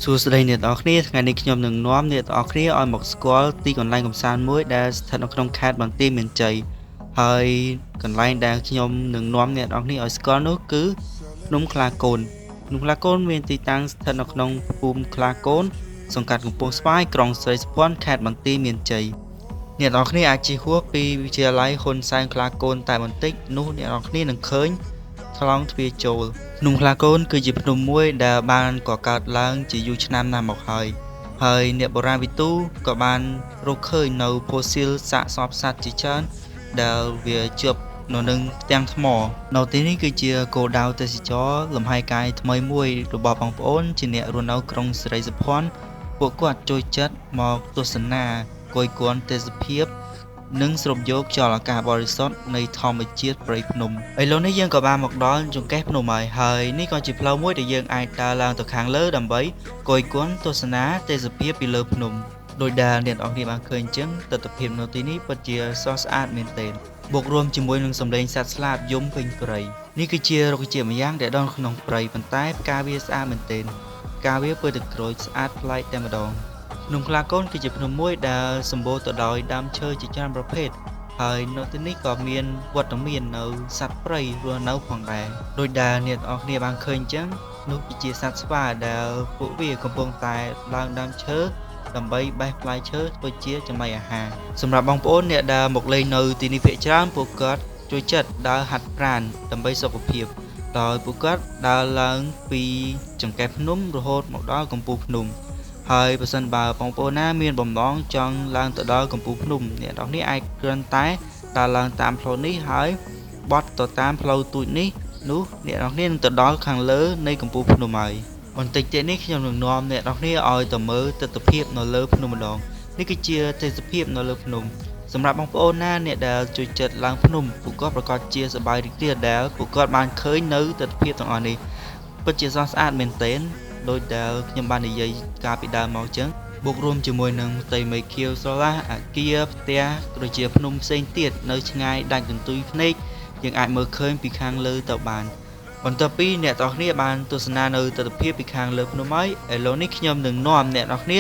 សួស្តីអ្នកទាំងអស់គ្នាថ្ងៃនេះខ្ញុំនឹងនាំអ្នកទាំងអស់គ្នាឲ្យមកស្គាល់ទីកន្លែងកម្សាន្តមួយដែលស្ថិតនៅក្នុងខេត្តបន្ទាយមានជ័យហើយកន្លែងដែលខ្ញុំនឹងនាំអ្នកទាំងអស់គ្នាឲ្យស្គាល់នោះគឺភ្នំខ្លាកូនភ្នំខ្លាកូនមានទីតាំងស្ថិតនៅក្នុងភូមិខ្លាកូនសង្កាត់កំពង់ស្វាយក្រុងស្រីសុភ័ណ្ឌខេត្តបន្ទាយមានជ័យអ្នកទាំងអស់គ្នាអាចជិះហួសពីវិទ្យាល័យហ៊ុនសែនខ្លាកូនតែបន្តិចនោះអ្នកទាំងអស់គ្នានឹងឃើញថ្លង់ទ្វារចូលភ្នំខ្លាកូនគឺជាភ្នំមួយដែលបានកកើតឡើងជាយូរឆ្នាំណាស់មកហើយអ្នកបុរាណវិទូក៏បានរកឃើញនៅផូស៊ីលសាកសពសត្វជាច្រើនដែលវាជាប់នៅនឹងផ្ទាំងថ្មនៅទីនេះគឺជាគោលដៅទេសចរលំហែកាយថ្មីមួយរបស់បងប្អូនជាអ្នករស់នៅក្រុងស្រីសុភ័ណ្ឌពួកគាត់ចូលចិត្តមកទស្សនាគយគន់ទេសភាពនិងស្រូបយកខ្យល់អាកាសបរិសុទ្ធនៃធម្មជាតិព្រៃភ្នំឥឡូវនេះយើងក៏បានមកដល់ចង្កេះភ្នំហើយនេះក៏ជាផ្លូវមួយដែលយើងអាចដើរឡើងទៅខាងលើដើម្បីគយគន់ទស្សនាទេសភាពពីលើភ្នំដោយដែលអ្នកនរគ្នាបានឃើញអញ្ចឹងទិដ្ឋភាពនៅទីនេះពិតជាស្រស់ស្អាតមែនទែនបូករួមជាមួយនឹងសំឡេងសត្វស្លាបយំពេញព្រៃនេះគឺជារុក្ខជាតិម្យ៉ាងដែលដុះក្នុងព្រៃប៉ុន្តែផ្កាវាស្អាតមែនទែនផ្កាវាពើទឹកក្រូចស្អាតប្លែកតែម្ដងភ្នំខ្លាកូនគឺជាភ្នំមួយដែលសម្បូរទៅដោយដើមឈើជាច្រើនប្រភេទហើយនៅទីនេះក៏មានវត្តមាននៅសត្វព្រៃរស់នៅផងដែរដោយដែលអ្នកទាំងអស់គ្នាបានឃើញអញ្ចឹងនោះគឺជាសត្វស្វាដែលពួកវាកំពុងតែឡើងដើមឈើដើម្បីបេះផ្លែឈើធ្វើជាចំណីអាហារសម្រាប់បងប្អូនអ្នកដែលមកលេងនៅទីនេះភាគច្រើនពួកគាត់ចូលចិត្តដើរហាត់ប្រាណដើម្បីសុខភាពដោយពួកគាត់ដើរឡើងពីចង្កេះភ្នំរហូតមកដល់កំពូលភ្នំហើយបើសិនបើបងប្អូនណាមានបំណងចង់ឡើងទៅដល់កំពូលភ្នំអ្នកនរគ្នាអាចគ្រាន់តែដើរឡើងតាមផ្លូវនេះហើយបត់ទៅតាមផ្លូវទូចនេះនោះអ្នកនរគ្នានឹងទៅដល់ខាងលើនៃកំពូលភ្នំហើយបន្តិចទៀតនេះខ្ញុំនឹងនាំអ្នកនរគ្នាឲ្យទៅមើលទិដ្ឋភាពនៅលើភ្នំម្ដងនេះគឺជាទេសភាពនៅលើភ្នំសម្រាប់បងប្អូនណាអ្នកដែលចូលចិត្តឡើងភ្នំពួកគាត់ប្រកាសជាសប្បាយរីករាយដែលពួកគាត់បានឃើញនៅទិដ្ឋភាពទាំងអស់នេះពិតជាស្រស់ស្អាតមែនទែនដោយដែលខ្ញុំបាននិយាយកាលពីដើមមកចឹងបូករួមជាមួយនឹងផ្ទៃមេឃខៀវស្រឡះអាគារផ្ទះដូចជាភ្នំផ្សេងទៀតនៅឆ្ងាយដាច់កន្ទុយភ្នែកយើងអាចមើលឃើញពីខាងលើទៅបានបន្ទាប់ពីអ្នកទាំងគ្នាបានទស្សនានៅទិដ្ឋភាពពីខាងលើភ្នំហើយឥឡូវនេះខ្ញុំនឹងនាំអ្នកទាំងគ្នា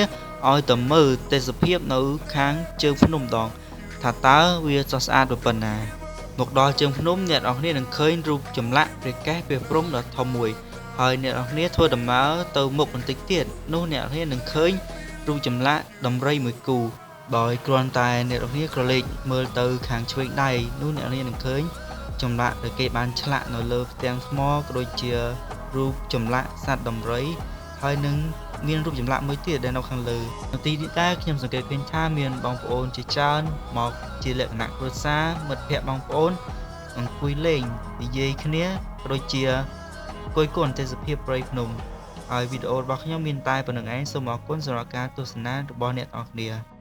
ឲ្យទៅមើលទេសភាពនៅខាងជើងភ្នំម្ដងថាតើវាស្រស់ស្អាតប៉ុណ្ណាមកដល់ជើងភ្នំអ្នកទាំងគ្នានឹងឃើញរូបចម្លាក់ព្រះកេសព្រះព្រំដ៏ធំមួយហើយអ្នកនរគ្នាធ្វើដំណើរទៅមុខបន្តិចទៀតនោះអ្នកនរគ្នានឹងឃើញរូបចម្លាក់ដំរីមួយគូដោយគ្រាន់តែអ្នកនរគ្នាក្រឡេកមើលទៅខាងឆ្វេងដៃនោះអ្នកនរគ្នានឹងឃើញចម្លាក់ដែលគេបានឆ្លាក់នៅលើផ្ទាំងថ្មក៏ដូចជារូបចម្លាក់សត្វដំរីហើយនឹងមានរូបចម្លាក់មួយទៀតដែលនៅខាងលើនៅទីនេះតែខ្ញុំសង្កេតឃើញថាមានបងប្អូនជាច្រើនមកជាលក្ខណៈគ្រួសារមិត្តភ័ក្តិបងប្អូនអង្គុយលេងនិយាយគ្នាក៏ដូចជាគយគន់ទេសភាពព្រៃភ្នំហើយវីដេអូរបស់ខ្ញុំមានតែប៉ុណ្្នឹងឯងសូមអរគុណសម្រាប់ការទស្សនារបស់អ្នកទាំងអស់គ្នា